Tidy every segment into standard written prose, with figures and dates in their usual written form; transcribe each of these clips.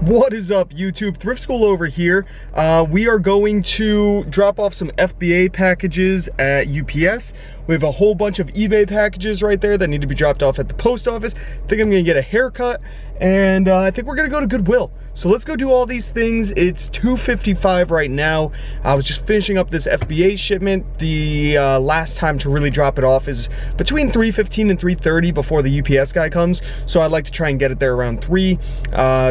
What is up, YouTube? Thrift School over here. We are going to drop off some FBA packages at UPS. We have a whole bunch of eBay packages right there that need to be dropped off at the post office. I think I'm gonna get a haircut, and I think we're gonna go to Goodwill. So let's go do all these things. It's $2.55 right now. I was just finishing up this FBA shipment. The last time to really drop it off is between 3:15 and 3:30 before the UPS guy comes. So I'd like to try and get it there around 3.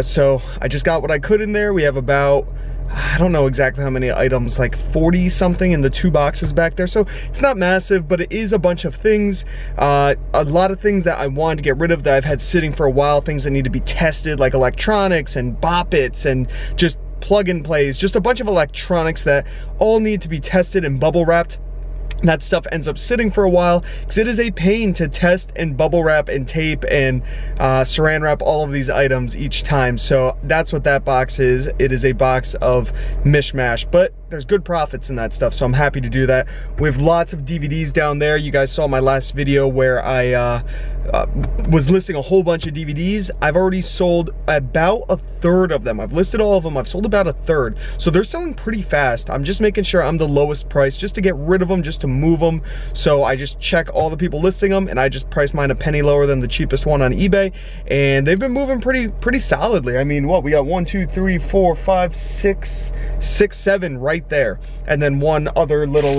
So I just got what I could in there. We have about, I don't know exactly how many items, like 40 something in the 2 boxes back there. So it's not massive, but it is a bunch of things. A lot of things that I wanted to get rid of that I've had sitting for a while, things that need to be tested, like electronics and bop-its and just plug and plays, just a bunch of electronics that all need to be tested and bubble wrapped. That stuff ends up sitting for a while because it is a pain to test and bubble wrap and tape and saran wrap all of these items each time. So that's what that box is. It is a box of mishmash, but there's good profits in that stuff, so I'm happy to do that. We have lots of DVDs down there. You guys saw my last video where I was listing a whole bunch of DVDs. I've already sold about a third of them. I've listed all of them. I've sold about a third. So they're selling pretty fast. I'm just making sure I'm the lowest price just to get rid of them, just to move them. So I just check all the people listing them, and I just price mine a penny lower than the cheapest one on eBay. And they've been moving pretty solidly. I mean, what, we got 1, 2, 3, 4, 5, 6, 7 right there, and then one other little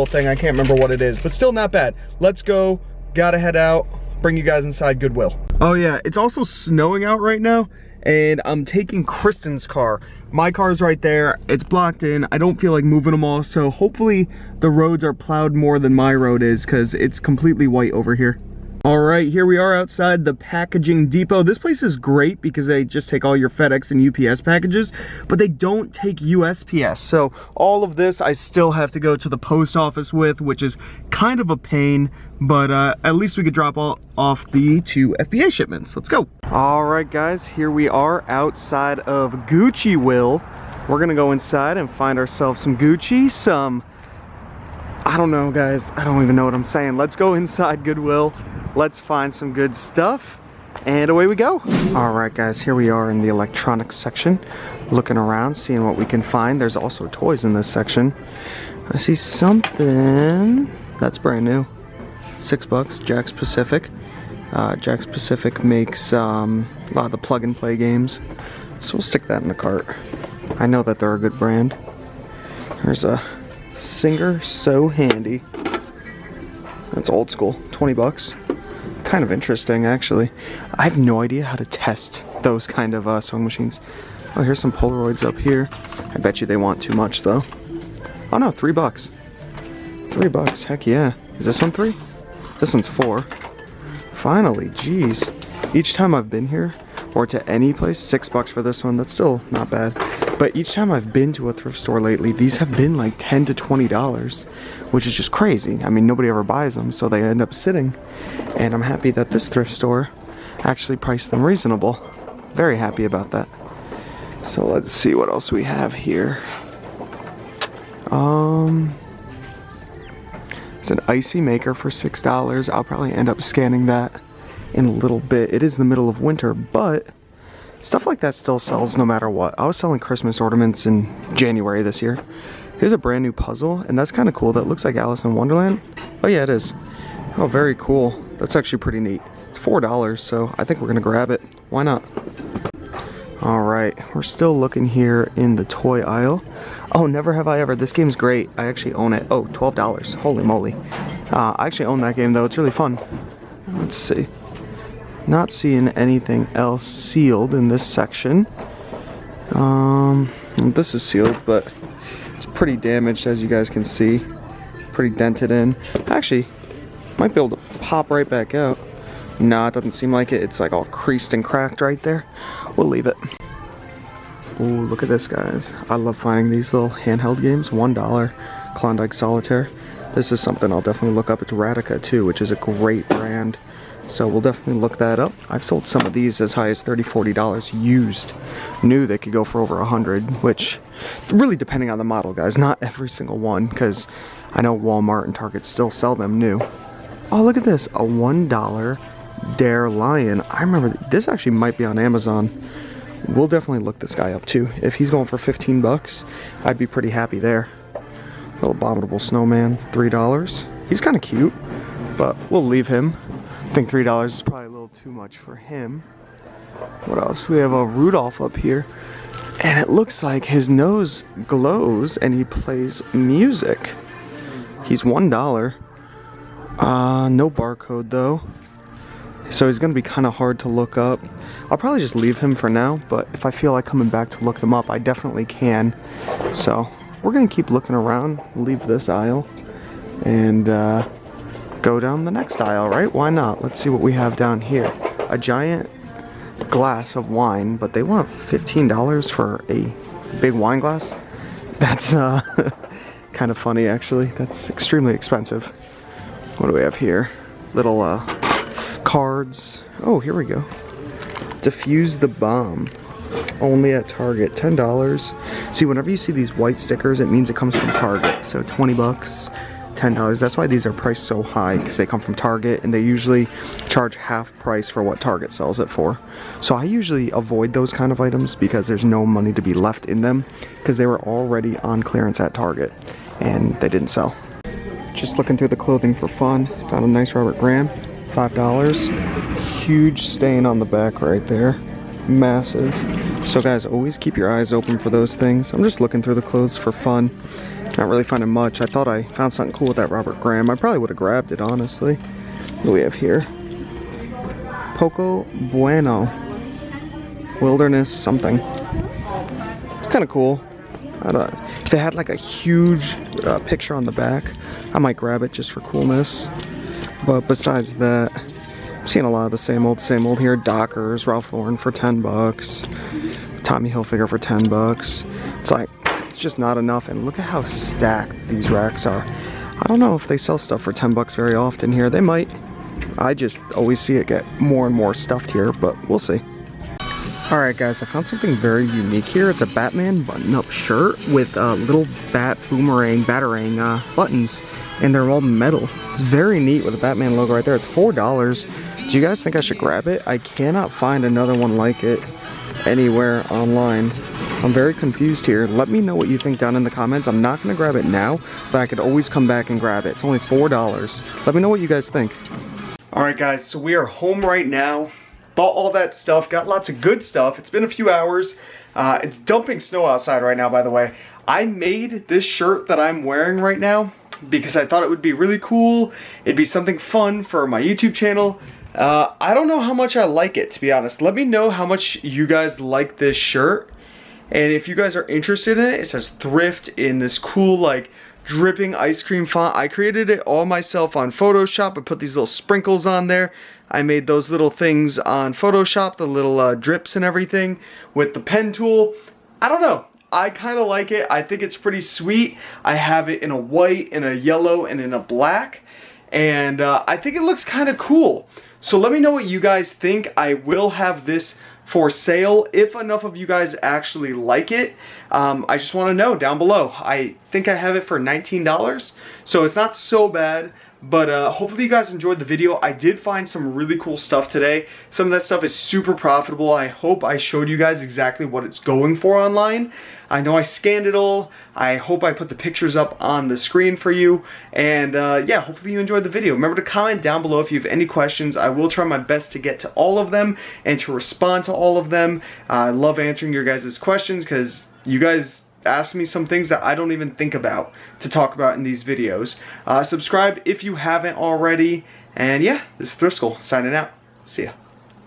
thing. I can't remember what it is, but still not bad. Let's go. Gotta head out, bring you guys inside Goodwill. Oh yeah, it's also snowing out right now, and I'm taking Kristen's car. My car's right there. It's blocked in. I don't feel like moving them all, so hopefully the roads are plowed more than my road is, because it's completely white over here. All right, here we are outside the packaging depot. This place is great because they just take all your FedEx and UPS packages, but they don't take USPS. So all of this I still have to go to the post office with, which is kind of a pain, but at least we could drop off the 2 FBA shipments. Let's go. All right, guys, here we are outside of Goodwill. We're gonna go inside and find ourselves some Gucci, some, I don't know, guys. I don't even know what I'm saying. Let's go inside Goodwill. Let's find some good stuff, and away we go. All right, guys, here we are in the electronics section, looking around, seeing what we can find. There's also toys in this section. I see something that's brand new. $6, Jack's Pacific. Jack's Pacific makes a lot of the plug and play games, so we'll stick that in the cart. I know that they're a good brand. There's a Singer So Handy. That's old school, 20 bucks. Kind of interesting, actually. I have no idea how to test those kind of sewing machines. Oh, here's some Polaroids up here. I bet you they want too much, though. Oh no, 3 bucks. 3 bucks, heck yeah. Is this one 3? This one's 4. Finally, geez. Each time I've been here, or to any place, 6 bucks for this one. That's still not bad. But each time I've been to a thrift store lately, these have been like $10 to $20, which is just crazy. I mean, nobody ever buys them, so they end up sitting. And I'm happy that this thrift store actually priced them reasonable. Very happy about that. So let's see what else we have here. It's an icy maker for $6. I'll probably end up scanning that in a little bit. It is the middle of winter, but stuff like that still sells no matter what. I was selling Christmas ornaments in January this year. Here's a brand new puzzle, and that's kind of cool. That looks like Alice in Wonderland. Oh yeah, it is. Oh, very cool. That's actually pretty neat. It's $4, so I think we're gonna grab it. Why not? All right, we're still looking here in the toy aisle. Oh, Never Have I Ever. This game's great. I actually own it. Oh, $12. Holy moly. I actually own that game, though. It's really fun. Let's see. Not seeing anything else sealed in this section. This is sealed, but it's pretty damaged, as you guys can see. Pretty dented in. Actually, might be able to pop right back out. Nah, it doesn't seem like it. It's like all creased and cracked right there. We'll leave it. Ooh, look at this, guys. I love finding these little handheld games. $1 Klondike Solitaire. This is something I'll definitely look up. It's Radica too, which is a great brand. So we'll definitely look that up. I've sold some of these as high as $30, $40 used. New, they could go for over 100, which really depending on the model, guys. Not every single one, because I know Walmart and Target still sell them new. Oh, look at this, a $1 Dare Lion. I remember this actually might be on Amazon. We'll definitely look this guy up too. If he's going for 15 bucks, I'd be pretty happy there. Little abominable snowman, $3. He's kind of cute, but we'll leave him. I think $3 is probably a little too much for him. What else? We have a Rudolph up here, and it looks like his nose glows and he plays music. He's $1. No barcode though, so he's gonna be kind of hard to look up. I'll probably just leave him for now, but if I feel like coming back to look him up, I definitely can. So we're gonna keep looking around, leave this aisle, and go down the next aisle, right? Why not? Let's see what we have down here. A giant glass of wine, but they want $15 for a big wine glass. That's kind of funny actually. That's extremely expensive. What do we have here? Little cards. Oh, here we go. Defuse the bomb. Only at Target, $10. See, whenever you see these white stickers, it means it comes from Target. So 20 bucks, $10. That's why these are priced so high, because they come from Target and they usually charge half price for what Target sells it for. So I usually avoid those kind of items because there's no money to be left in them, because they were already on clearance at Target and they didn't sell. Just looking through the clothing for fun. Found a nice Robert Graham, $5. Huge stain on the back right there. Massive. So guys, always keep your eyes open for those things. I'm just looking through the clothes for fun. Not really finding much. I thought I found something cool with that Robert Graham. I probably would have grabbed it, honestly. What do we have here? Poco Bueno. Wilderness something. It's kind of cool. If it had like a huge picture on the back, I might grab it just for coolness. But besides that, I'm seeing a lot of the same old here. Dockers, Ralph Lauren for 10 bucks. Tommy Hilfiger for 10 bucks. It's like, it's just not enough. And look at how stacked these racks are. I don't know if they sell stuff for 10 bucks very often here. They might. I just always see it get more and more stuffed here, but we'll see. Alright guys, I found something very unique here. It's a Batman button-up shirt with little batarang buttons, and they're all metal. It's very neat with the Batman logo right there. It's $4. Do you guys think I should grab it? I cannot find another one like it anywhere online. I'm very confused here. Let me know what you think down in the comments. I'm not going to grab it now, but I could always come back and grab it. It's only $4. Let me know what you guys think. Alright guys, so we are home right now. Bought all that stuff, got lots of good stuff. It's been a few hours. It's dumping snow outside right now, by the way. I made this shirt that I'm wearing right now because I thought it would be really cool. It'd be something fun for my YouTube channel. I don't know how much I like it, to be honest. Let me know how much you guys like this shirt. And if you guys are interested in it, it says Thrift in this cool, like, dripping ice cream font. I created it all myself on Photoshop. I put these little sprinkles on there. I made those little things on Photoshop, the little drips and everything with the pen tool. I don't know. I kind of like it. I think it's pretty sweet. I have it in a white, in a yellow, and in a black. And I think it looks kind of cool. So let me know what you guys think. I will have this for sale if enough of you guys actually like it. I just want to know down below. I think I have it for $19, so it's not so bad. But hopefully you guys enjoyed the video. I did find some really cool stuff today. Some of that stuff is super profitable. I hope I showed you guys exactly what it's going for online. I know I scanned it all. I hope I put the pictures up on the screen for you. And yeah, hopefully you enjoyed the video. Remember to comment down below if you have any questions. I will try my best to get to all of them and to respond to all of them. I love answering your guys' questions because you guys ask me some things that I don't even think about to talk about in these videos. Subscribe if you haven't already. And yeah, this is ThriftSchool signing out. See ya.